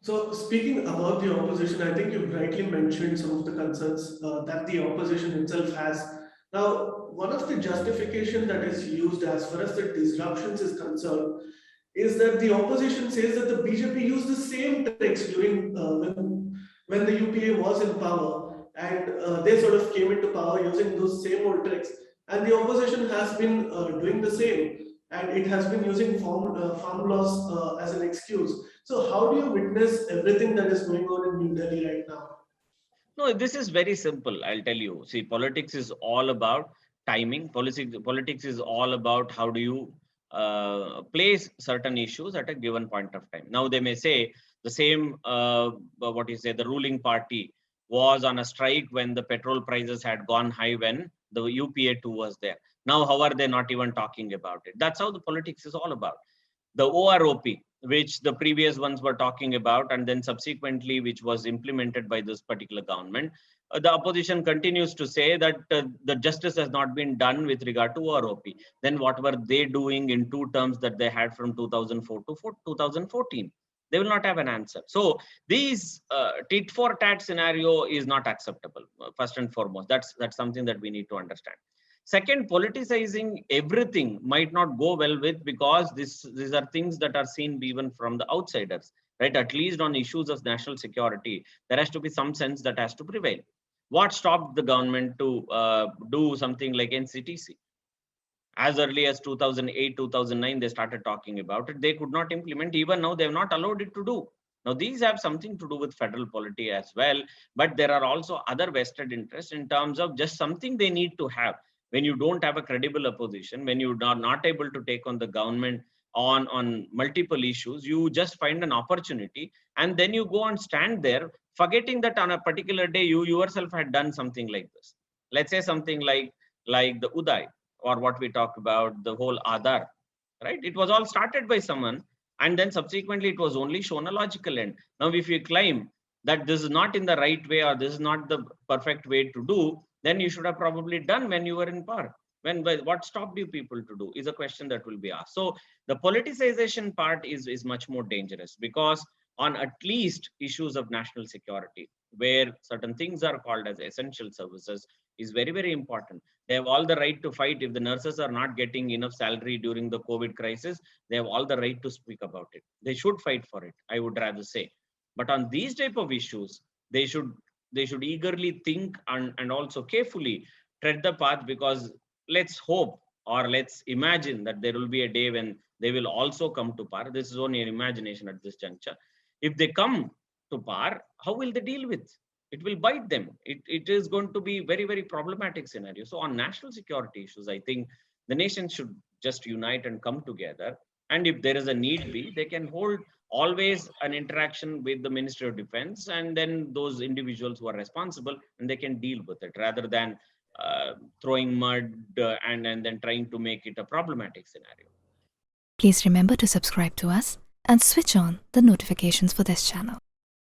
So, speaking about the opposition, I think you've rightly mentioned some of the concerns that the opposition itself has. Now, one of the justification that is used as far as the disruptions is concerned is that the opposition says that the BJP used the same tricks during when the UPA was in power, and they sort of came into power using those same old tricks, and the opposition has been doing the same, and it has been using farm laws as an excuse. So, how do you witness everything that is going on in New Delhi right now? No, this is very simple. I'll tell you. See, politics is all about timing. Politics is all about how do you place certain issues at a given point of time. Now, they may say the same, what you say, the ruling party was on a strike when the petrol prices had gone high when the UPA 2 was there. Now, how are they not even talking about it? That's how the politics is all about. The OROP, which the previous ones were talking about, and then subsequently, which was implemented by this particular government, the opposition continues to say that the justice has not been done with regard to OROP. Then what were they doing in 2 terms that they had from 2004 to 2014? They will not have an answer. So these tit for tat scenario is not acceptable. First and foremost, that's something that we need to understand. Second, politicizing everything might not go well with, because these are things that are seen even from the outsiders, right? At least on issues of national security, there has to be some sense that has to prevail. What stopped the government to do something like NCTC? As early as 2008, 2009, they started talking about it. They could not implement. Even now, they have not allowed it to do. Now, these have something to do with federal polity as well, but there are also other vested interests in terms of just something they need to have. When you don't have a credible opposition, when you are not able to take on the government on multiple issues, you just find an opportunity, and then you go and stand there, forgetting that on a particular day, you yourself had done something like this. Let's say something like the Uday, or what we talked about, the whole Aadhaar, right? It was all started by someone, and then subsequently it was only shown a logical end. Now, if you claim that this is not in the right way, or this is not the perfect way to do, then you should have probably done when you were in power. What stopped you people to do is a question that will be asked. So the politicization part is much more dangerous, because on at least issues of national security, where certain things are called as essential services, is very, very important. They have all the right to fight. If the nurses are not getting enough salary during the COVID crisis, they have all the right to speak about it. They should fight for it, I would rather say. But on these type of issues, they should eagerly think and also carefully tread the path, because let's hope, or let's imagine, that there will be a day when they will also come to power. This is only an imagination at this juncture. If they come to power, how will they deal with? It will bite them. It is going to be very, very problematic scenario. So on national security issues, I think the nation should just unite and come together. And if there is a need be, they can hold always an interaction with the Ministry of Defense, and then those individuals who are responsible, and they can deal with it, rather than throwing mud and then trying to make it a problematic scenario. Please remember to subscribe to us and switch on the notifications for this channel.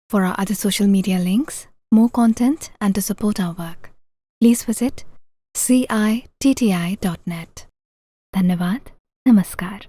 For our other social media links, more content, and to support our work, please visit citti.net. Dhanyavad. Namaskar.